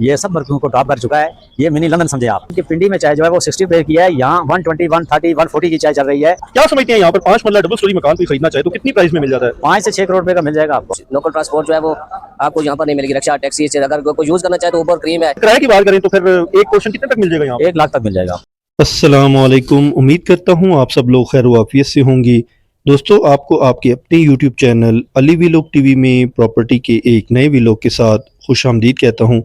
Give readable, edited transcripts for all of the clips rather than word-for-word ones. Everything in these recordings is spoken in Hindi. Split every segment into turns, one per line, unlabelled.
ये सब बर्फियों को टॉप कर चुका है। ये मिनी लंदन समझे आप। कि पिंडी में चाय जो है वो 60 रुपए की है, यहाँ 120, 130, 140 की चाय चल रही है।
क्या समझते हैं यहाँ पर 5 मरला डबल स्टोरी मकान कोई खरीदना चाहे तो कितनी प्राइस में मिल जाता है?
5 से 6 करोड़ रुपए का मिल जाएगा आपको।
लोकल ट्रांसपोर्ट जो है वो आपको यहाँ पर नहीं मिलेगी। रिक्शा, टैक्सी से अगर कोई यूज करना चाहे तो ऊबर, क्रीम है।
किराए की बात करें तो फिर एक पोर्शन कितने तक मिल जाएगा यहाँ?
1 लाख तक मिल जाएगा।
अस्सलाम वालेकुम, उम्मीद करता हूँ आप सब लोग खैर वाफियत से होंगे। दोस्तों, आपको आपके अपने YouTube channel Ali vlog TV में प्रॉपर्टी के एक नए व्लॉग के साथ खुश आमदीद कहता हूँ।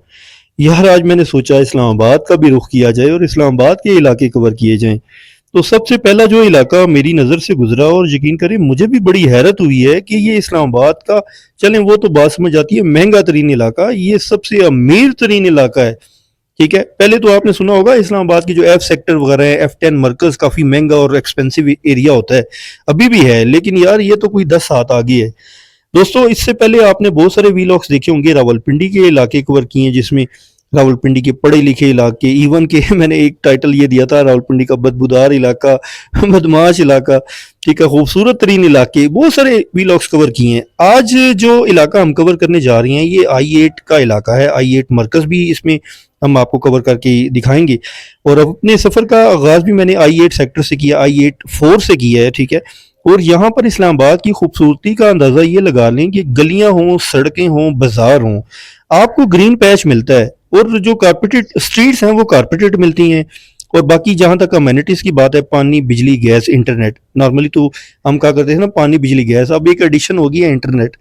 यार, आज मैंने सोचा इस्लामाबाद का भी रुख किया जाए और इस्लामाबाद के इलाके कवर किए जाएं। तो सबसे पहला जो इलाका मेरी नज़र से गुजरा और यकीन करें मुझे भी बड़ी हैरत हुई है कि ये इस्लामाबाद का, चलें वो तो बात समझ आती है, महंगा तरीन इलाका, ये सबसे अमीर तरीन इलाका है। ठीक है, पहले तो आपने सुना होगा इस्लामाबाद की जो एफ सेक्टर वगैरह है, F10 मरकज काफ़ी महंगा और एक्सपेंसिव एरिया होता है, अभी भी है, लेकिन यार ये तो कोई 10 हाथ आगे है। दोस्तों, इससे पहले आपने बहुत सारे वीलॉग्स देखे होंगे, रावलपिंडी के इलाके कवर किए हैं, जिसमें रावलपिंडी के पढ़े लिखे इलाके, इवन के मैंने एक टाइटल ये दिया था रावलपिंडी का बदबूदार इलाका, बदमाश इलाका, ठीक है, खूबसूरत तरीन इलाके, बहुत सारे वीलॉग्स कवर किए हैं। आज जो इलाका हम कवर करने जा रहे हैं ये I8 का इलाका है। I8 मरकज भी इसमें हम आपको कवर करके दिखाएंगे और अपने सफ़र का आगाज़ भी मैंने I8 सेक्टर से किया, I8 4 से किया है। ठीक है, और यहाँ पर इस्लामाबाद की खूबसूरती का अंदाज़ा ये लगा लें कि गलियाँ हों, सड़कें हों, बाजार हों, आपको ग्रीन पैच मिलता है और जो कारपेटेड स्ट्रीट्स हैं वो कारपेटेड मिलती हैं। और बाकी जहाँ तक अमेनिटीज़ की बात है, पानी, बिजली, गैस, इंटरनेट, नॉर्मली तो हम क्या करते हैं ना, पानी, बिजली, गैस, अब एक एडिशन हो गई है इंटरनेट।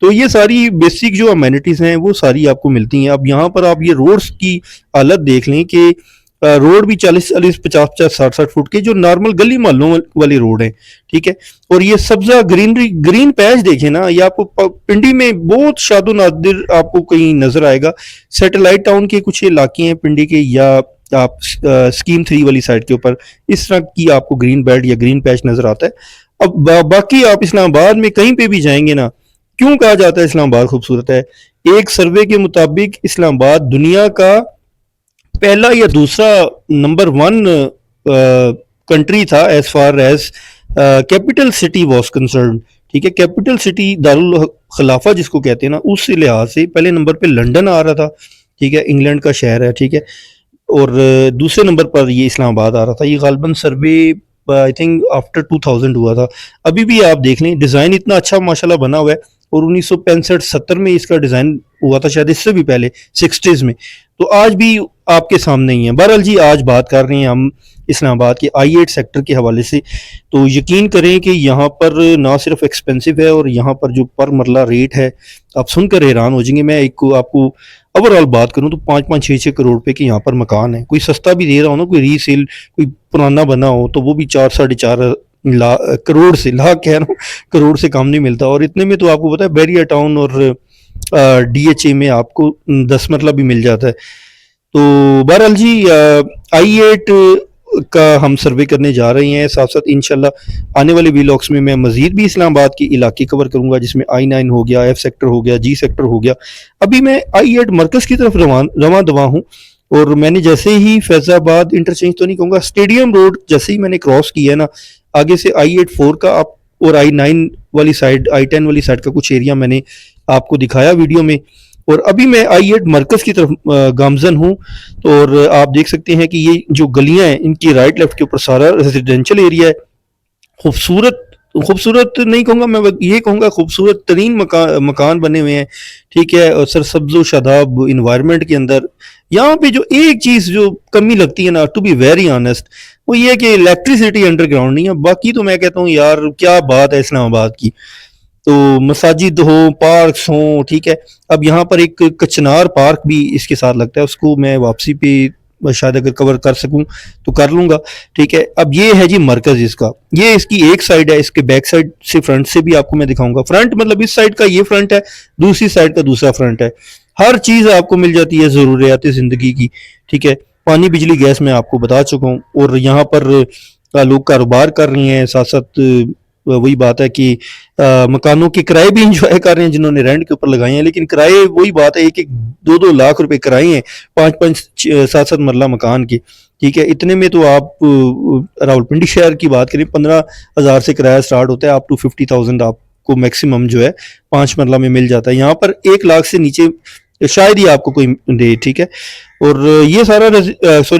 तो ये सारी बेसिक जो अमेनिटीज़ हैं वो सारी आपको मिलती हैं। अब यहाँ पर आप ये रोड्स की हालत देख लें कि रोड भी 40-40, 50-50, 60-60 फुट के जो नॉर्मल गली मोहल्लों वाले रोड हैं। ठीक है, और ये सब्जा ग्रीनरी, ग्रीन पैच देखें ना, ये आपको पिंडी में बहुत शादो नादिर आपको कहीं नजर आएगा। सैटेलाइट टाउन के कुछ इलाके हैं पिंडी के, या आप स्कीम 3 वाली साइड के ऊपर इस तरह की आपको ग्रीन बेल्ट या ग्रीन पैच नजर आता है। अब बाकी आप इस्लामाबाद में कहीं पे भी जाएंगे ना, क्यों कहा जाता है इस्लामाबाद खूबसूरत है? एक सर्वे के मुताबिक इस्लामाबाद दुनिया का पहला या दूसरा नंबर 1 कंट्री था as far as capital city was concern. ठीक है, कैपिटल सिटी दारुल खिलाफा जिसको कहते हैं ना, उस लिहाज से पहले नंबर पे लंदन आ रहा था। ठीक है, इंग्लैंड का शहर है। ठीक है, और दूसरे नंबर पर ये इस्लामाबाद आ रहा था। ये गालिबन सर्वे आई थिंक आफ्टर 2000 हुआ था। अभी भी आप देख लें, डिज़ाइन इतना अच्छा माशाल्लाह बना हुआ है, और 1965-70 में इसका डिज़ाइन हुआ था, शायद इससे भी पहले 60s में, तो आज भी आपके सामने ही है। बहरहाल जी, आज बात कर रहे हैं हम इस्लामाबाद के I8 सेक्टर के हवाले से। तो यकीन करें कि यहाँ पर ना सिर्फ एक्सपेंसिव है, और यहाँ पर जो पर मरला रेट है आप सुनकर हैरान हो जाएंगे। मैं एक आपको ओवरऑल बात करूँ तो 5-5, 6-6 करोड़ रुपए के यहाँ पर मकान है। कोई सस्ता भी दे रहा हो ना, कोई रीसेल, कोई पुराना बना हो, तो वो भी 4-4.5 करोड़ से, लाख कह रहा हूँ, करोड़ से कम नहीं मिलता। और इतने में तो आपको पता है बैरियर टाउन और DHA में आपको 10 मरला भी मिल जाता है। तो बहरहाल जी, I8 का हम सर्वे करने जा रहे हैं, साथ साथ इंशाल्लाह आने वाले व्लॉग्स में मैं मजीद भी इस्लामाबाद के इलाके कवर करूंगा, जिसमें I9 हो गया, F सेक्टर हो गया, G सेक्टर हो गया। अभी मैं I8 मरकज की तरफ रवां दवा हूँ, और मैंने जैसे ही फैजाबाद इंटरचेंज तो नहीं कहूँगा, स्टेडियम रोड जैसे ही मैंने क्रॉस किया है ना, आगे से I8 4 का आप और I9 वाली साइड, I10 वाली साइड का कुछ एरिया मैंने आपको दिखाया वीडियो में, और अभी मैं I8 मरकज की तरफ गामजन हूँ। और आप देख सकते हैं कि ये जो गलियां हैं, इनकी राइट लेफ्ट के ऊपर सारा रेजिडेंशियल एरिया है। खूबसूरत नहीं कहूँगा मैं, ये कहूँगा खूबसूरत तरीन मकान बने हुए हैं। ठीक है, और सरसब्ज़ो शादाब इन्वायरमेंट के अंदर यहाँ पे जो एक चीज़ जो कमी लगती है ना, टू बी वेरी ऑनेस्ट, वो ये है कि इलेक्ट्रिसिटी अंडरग्राउंड नहीं है। बाकी तो मैं कहता हूँ यार क्या बात है इस्लामाबाद की, तो मसाजिद हो, पार्क्स हों। ठीक है, अब यहाँ पर एक कचनार पार्क भी इसके साथ लगता है, उसको मैं वापसी पे शायद अगर कवर कर सकूं तो कर लूंगा। ठीक है, अब ये है जी मरकज इसका, ये इसकी एक साइड है, इसके बैक साइड से, फ्रंट से भी आपको मैं दिखाऊंगा। फ्रंट मतलब इस साइड का ये फ्रंट है, दूसरी साइड का दूसरा फ्रंट है। हर चीज आपको मिल जाती है जरूरियात जिंदगी की। ठीक है, पानी, बिजली, गैस मैं आपको बता चुका हूँ, और यहाँ पर लोग कारोबार कर रहे हैं, साथ साथ वही बात है कि मकानों के किराए भी इंजॉय कर रहे हैं जिन्होंने रेंट के ऊपर लगाए हैं। लेकिन किराए वही बात है, 1-2 लाख रुपए किराए हैं 5-5, 7-7 मरला मकान के। ठीक है, इतने में तो आप रावलपिंडी शहर की बात करें, 15,000 से किराया स्टार्ट होता है, अप टू 50,000 आपको मैक्सिमम जो है 5 मरला में मिल जाता है। यहाँ पर 1 लाख से नीचे शायद ही आपको कोई दे, ठीक है। और ये सारा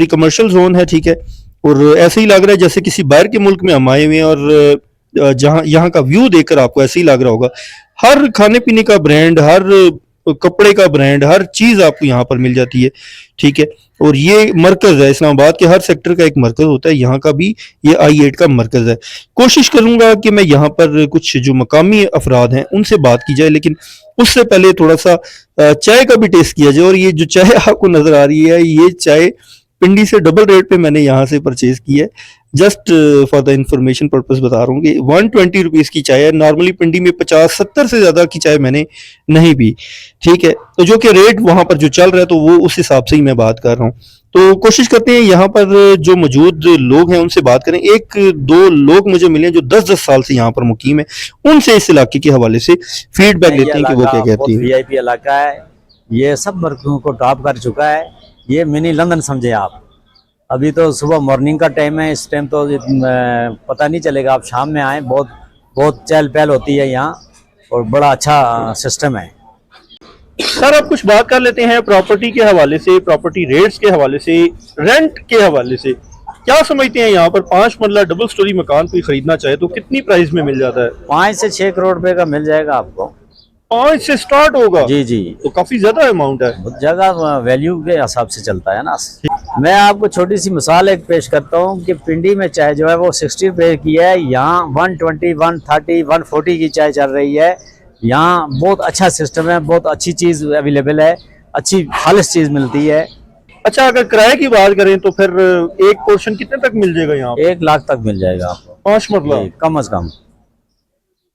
कमर्शियल जोन है, ठीक है। और ऐसे ही लग रहा है जैसे किसी बाहर के मुल्क में हम आए हुए हैं, और जहाँ यहाँ का व्यू देखकर आपको ऐसे ही लग रहा होगा। हर खाने पीने का ब्रांड, हर कपड़े का ब्रांड, हर चीज आपको यहाँ पर मिल जाती है, ठीक है। और ये मरकज है इस्लामाबाद के, हर सेक्टर का एक मरकज होता है, यहाँ का भी ये I8 का मरकज है। कोशिश करूंगा कि मैं यहाँ पर कुछ जो मकामी अफराद हैं उनसे बात की जाए, लेकिन उससे पहले थोड़ा सा चाय का भी टेस्ट किया जाए। और ये जो चाय आपको नजर आ रही है, ये चाय पिंडी से डबल रेट पे मैंने यहाँ से परचेज की है। Just for the information purpose बता रहा हूँ कि 120 रुपीज़ की चाय है। नॉर्मली पिंडी में 50-70 से ज़्यादा की चाय मैंने नहीं पी, ठीक है। तो जो कि रेट वहाँ पर जो चल रहा है, तो वो उस हिसाब से ही मैं बात कर रहा हूँ। तो कोशिश करते हैं यहाँ पर जो मौजूद लोग हैं उनसे बात करें। एक दो लोग मुझे मिले जो 10-10 साल से यहाँ पर मुकीम है, उनसे इस इलाके के हवाले से फीडबैक लेते हैं कि वो क्या कहती है।
VIP इलाका है, ये सब मरकजों को टॉप कर चुका है। ये मिनी लंदन समझे आप। अभी तो सुबह मॉर्निंग का टाइम है, इस टाइम तो पता नहीं चलेगा, आप शाम में आए, बहुत बहुत चहल पहल होती है यहाँ, और बड़ा अच्छा सिस्टम है।
सर अब कुछ बात कर लेते हैं प्रॉपर्टी के हवाले से, प्रॉपर्टी रेट्स के हवाले से, रेंट के हवाले से। क्या समझते हैं यहाँ पर 5 मंजिला डबल स्टोरी मकान कोई खरीदना चाहे तो कितनी प्राइस में मिल जाता है?
5 से 6 करोड़ रुपए का मिल जाएगा आपको।
5 से स्टार्ट होगा?
जी जी,
तो काफी ज्यादा अमाउंट है।
बहुत जगह वैल्यू के हिसाब से चलता है ना। मैं आपको छोटी सी मिसाल एक पेश करता हूँ कि पिंडी में चाय जो है वो 60 रुपए की है, यहाँ 120, 130, 140 की चाय चल रही है। यहाँ बहुत अच्छा सिस्टम है, बहुत अच्छी चीज अवेलेबल है, अच्छी खालिश चीज मिलती है।
अच्छा, अगर किराए की बात करें तो फिर एक पोर्शन कितने तक मिल जाएगा यहाँ?
1 लाख तक मिल जाएगा आपको।
5 मतलब
कम से कम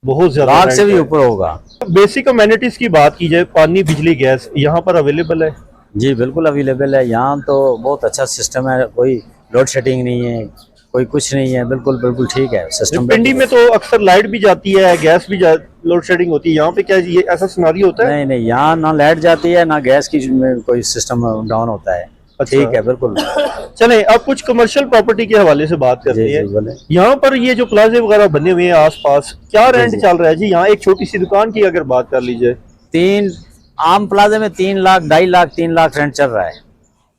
बहुत ज्यादा,
लाख से भी ऊपर होगा।
बेसिक अमेनिटीज की बात की जाए, पानी, बिजली, गैस यहाँ पर अवेलेबल है?
जी बिल्कुल अवेलेबल है। यहाँ तो बहुत अच्छा सिस्टम है, कोई लोड शेडिंग नहीं है, कोई कुछ नहीं है, बिल्कुल बिल्कुल ठीक है सिस्टम।
पिंडी में तो अक्सर लाइट भी जाती है, गैस भी लोड शेडिंग होती है, यहाँ पे क्या ये ऐसा सिनेरियो होता है?
नहीं नहीं, यहाँ ना लाइट जाती है ना गैस की कोई सिस्टम डाउन होता है।
अच्छा।
ठीक है, बिल्कुल।
चले अब कुछ कमर्शियल प्रॉपर्टी के हवाले से बात करते हैं। यहाँ पर ये जो प्लाजे वगैरह बने हुए हैं आसपास, क्या रेंट चल रहा है जी? यहाँ एक छोटी सी दुकान की अगर बात कर ली जाए,
3 आम प्लाजे में 3 लाख, 2.5 लाख, 3 लाख रेंट चल रहा है।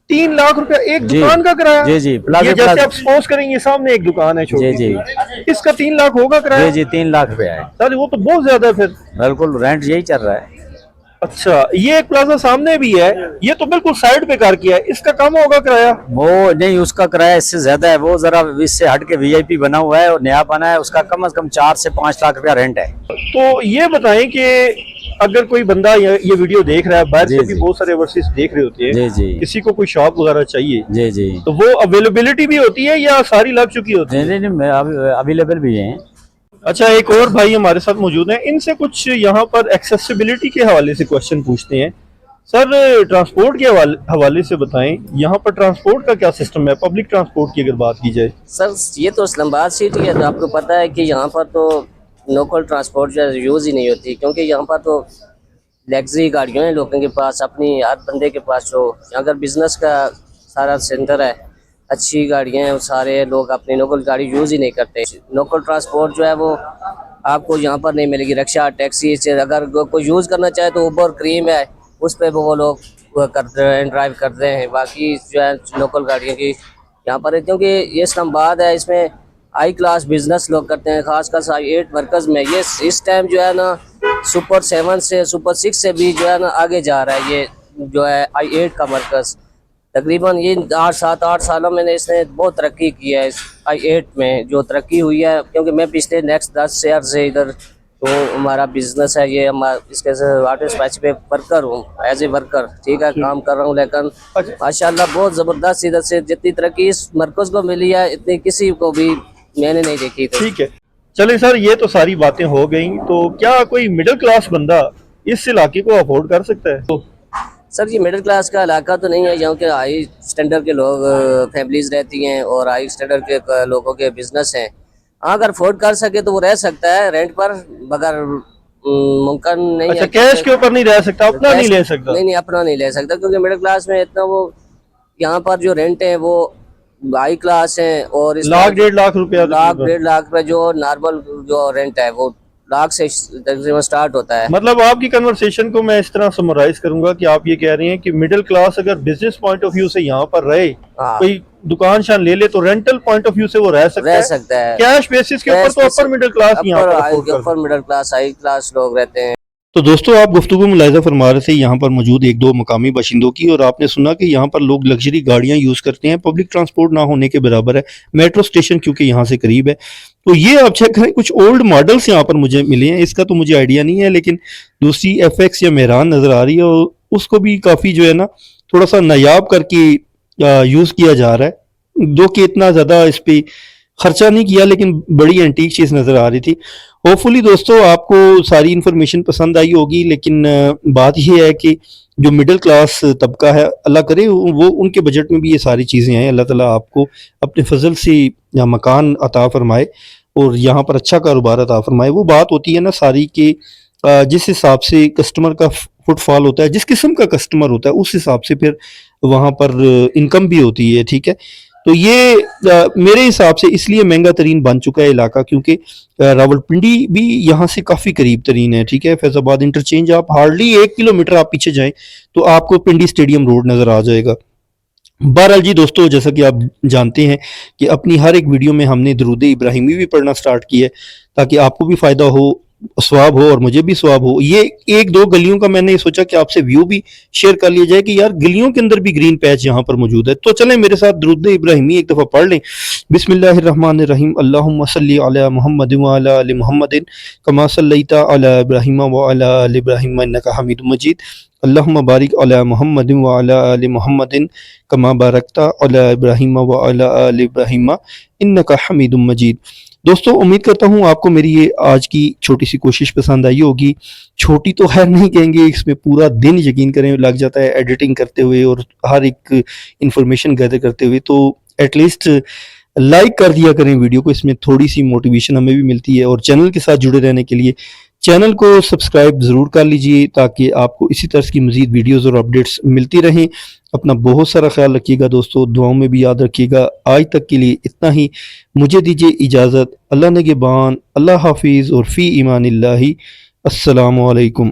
3 लाख रुपया एक दुकान का किराया?
जी जी,
ये जैसे आप सपोज करेंगे सामने एक दुकान है छोटी,
जी जी,
इसका 3 लाख होगा किराया?
जी जी, 3 लाख रुपया है।
सर वो तो बहुत ज्यादा है फिर।
बिल्कुल रेंट यही चल रहा है।
अच्छा, ये एक प्लाजा सामने भी है, ये तो बिल्कुल साइड पे कर किया है, इसका कम होगा किराया?
वो नहीं, उसका किराया इससे ज्यादा है। वो जरा इससे हट के VIP बना हुआ है और नया बना है, उसका कम से कम 4 से 5 लाख रुपया रेंट है।
तो ये बताएं कि अगर कोई बंदा ये वीडियो देख रहा है, बाहर से भी बहुत सारे ओवरसीज देख रहे होते हैं,
जी जी,
किसी को कोई शॉप वगैरह चाहिए,
जी जी,
तो वो अवेलेबिलिटी भी होती है या सारी लग चुकी होती है?
नहीं नहीं, अवेलेबल भी है।
अच्छा, एक और भाई हमारे साथ मौजूद हैं, इनसे कुछ यहाँ पर एक्सेसिबिलिटी के हवाले से क्वेश्चन पूछते हैं। सर ट्रांसपोर्ट के हवाले से बताएं, यहाँ पर ट्रांसपोर्ट का क्या सिस्टम है, पब्लिक ट्रांसपोर्ट की अगर बात की जाए?
सर ये तो इस्लामाबाद सिटी है, तो आपको पता है कि यहाँ पर तो लोकल ट्रांसपोर्ट जो है यूज़ ही नहीं होती, क्योंकि यहाँ पर तो लग्जरी गाड़ियाँ हैं लोगों के पास, अपनी हर बंदे के पास। जो अगर बिजनेस का सारा सेंटर है, अच्छी गाड़ियाँ हैं, सारे लोग अपनी लोकल गाड़ी यूज़ ही नहीं करते। लोकल ट्रांसपोर्ट जो है वो आपको यहाँ पर नहीं मिलेगी। रिक्शा, टैक्सी से अगर कोई यूज़ करना चाहे तो उबर, क्रीम है, उस पर वो लोग करते हैं, ड्राइव करते हैं। बाकी जो है लोकल गाड़ियों की यहाँ पर है, क्योंकि ये इस्लामाबाद है, इसमें हाई क्लास बिजनेस लोग करते हैं, खासकर I8 मरकज़ में। ये इस टाइम जो है ना सुपर 7 से सुपर 6 से भी जो है ना आगे जा रहा है। ये जो है I8 का मरकज़ तकरीबन ये 7-8 सालों में इसने बहुत तरक्की की है। इस I8 में जो तरक्की हुई है, क्योंकि मैं पिछले नेक्स्ट 10 ईयर से इधर तो हमारा बिजनेस है ये, हमारा इसके वाटर स्पैच पे वर्कर हूँ, एज ए वर्कर, ठीक है, काम कर रहा हूँ। लेकिन माशाल्लाह बहुत ज़बरदस्त इधर से जितनी तरक्की इस मरकज़ को मिली है, इतनी किसी को भी मैंने नहीं देखी थी।
ठीक है, चलिए सर, ये तो सारी बातें हो गई, तो क्या कोई मिडिल क्लास बंदा इस इलाके को अफोर्ड कर सकता है? तो
सर ये मिडिल क्लास का इलाका तो नहीं है, यहाँ के हाई स्टैंडर्ड के लोग फैमिलीज रहती हैं और हाई स्टैंडर्ड के लोगों के बिजनेस हैं। हाँ, अगर अफोर्ड कर सके तो वो रह सकता है रेंट पर, मगर मुमकिन नहीं।
अच्छा, कैश के ऊपर नहीं रह सकता, अपना नहीं ले सकता?
नहीं, अपना नहीं ले सकता, क्योंकि मिडिल क्लास में इतना वो यहाँ पर जो रेंट है वो हाई क्लास है, और
लाख 1.5 लाख रुपया,
लाख 1.5 लाख रुपये जो नॉर्मल जो रेंट है वो लाख से तकरीबन स्टार्ट होता है।
मतलब आपकी कन्वर्सेशन को मैं इस तरह समराइज करूंगा कि आप ये कह रहे हैं कि मिडिल क्लास अगर बिजनेस पॉइंट ऑफ व्यू से यहाँ पर रहे,
हाँ।
कोई दुकान शान ले ले तो रेंटल पॉइंट ऑफ व्यू से वो रह सकता है। कैश बेसिस के ऊपर तो अपर मिडिल क्लास यहाँ पर अफोर्ड कर सकता है।
Upper middle class, high class लोग रहते हैं।
तो दोस्तों आप गुफ्तगू मुलाहिज़ा फरमा रहे थे यहाँ पर मौजूद एक दो मकामी बाशिंदों की, और आपने सुना कि यहाँ पर लोग लग्जरी गाड़ियाँ यूज़ करते हैं, पब्लिक ट्रांसपोर्ट ना होने के बराबर है, मेट्रो स्टेशन क्योंकि यहाँ से करीब है। तो ये आप चेक करें, कुछ ओल्ड मॉडल्स यहाँ पर मुझे मिले हैं, इसका तो मुझे आइडिया नहीं है, लेकिन दूसरी FX या मेहरान नज़र आ रही है और उसको भी काफ़ी जो है ना थोड़ा सा नायाब करके यूज़ किया जा रहा है, जो कि इतना ज़्यादा इस पर खर्चा नहीं किया, लेकिन बड़ी एंटीक चीज़ नज़र आ रही थी। होपफुली दोस्तों आपको सारी इन्फॉर्मेशन पसंद आई होगी, लेकिन बात यह है कि जो मिडिल क्लास तबका है, अल्लाह करे वो उनके बजट में भी ये सारी चीज़ें आएँ। अल्लाह ताला आपको अपने फजल से या मकान अता फरमाए और यहाँ पर अच्छा कारोबार अता फरमाए। वो बात होती है ना सारी के जिस हिसाब से कस्टमर का फुटफॉल होता है, जिस किस्म का कस्टमर होता है, उस हिसाब से फिर वहाँ पर इनकम भी होती है। ठीक है, तो ये मेरे हिसाब से इसलिए महंगा तरीन बन चुका है इलाका, क्योंकि रावलपिंडी भी यहाँ से काफ़ी करीब तरीन है। ठीक है, फैजाबाद इंटरचेंज आप हार्डली 1 किलोमीटर आप पीछे जाएं तो आपको पिंडी स्टेडियम रोड नज़र आ जाएगा। बहरहाल जी दोस्तों, जैसा कि आप जानते हैं कि अपनी हर एक वीडियो में हमने दरूद इब्राहिमी भी पढ़ना स्टार्ट किया है, ताकि आपको भी फ़ायदा हो, स्वाब हो और मुझे भी स्वाब हो। ये एक दो गलियों का मैंने सोचा कि आपसे व्यू भी शेयर कर लिया जाए कि यार गलियों के अंदर भी ग्रीन पैच यहाँ पर मौजूद है। तो चलें मेरे साथ दरूद इब्राहिमी एक दफ़ा पढ़ लें। बिस्मिल्लाहिर्रहमानिर्रहीम, अल्लाहुम्मा सल्ली अला मुहम्मद व अला आलि मुहम्मदिन कमा सल्लैता अला इब्राहीम व अला आलि इब्राहीम इन्नका हमीदुम मजीद। अल्लाहुम्मा बारिक अला मुहम्मद व अला आलि मुहम्मदिन कमा बारकता अला इब्राहीम व अला आलि इब्राहीम इन्नका हमीदुम मजीद। दोस्तों उम्मीद करता हूँ आपको मेरी ये आज की छोटी सी कोशिश पसंद आई होगी। छोटी तो खैर नहीं कहेंगे, इसमें पूरा दिन यकीन करें लग जाता है एडिटिंग करते हुए और हर एक इंफॉर्मेशन गैदर करते हुए। तो एटलीस्ट लाइक कर दिया करें वीडियो को, इसमें थोड़ी सी मोटिवेशन हमें भी मिलती है। और चैनल के साथ जुड़े रहने के लिए चैनल को सब्सक्राइब ज़रूर कर लीजिए, ताकि आपको इसी तरह की मज़ीद वीडियोज़ और अपडेट्स मिलती रहें। अपना बहुत सारा ख्याल रखिएगा दोस्तों, दुआओं में भी याद रखिएगा। आज तक के लिए इतना ही, मुझे दीजिए इजाज़त। अल्लाह निगहबान, अल्लाह हाफिज़ और फ़ी ईमानिल्लाहि। अस्सलामु अलैकुम।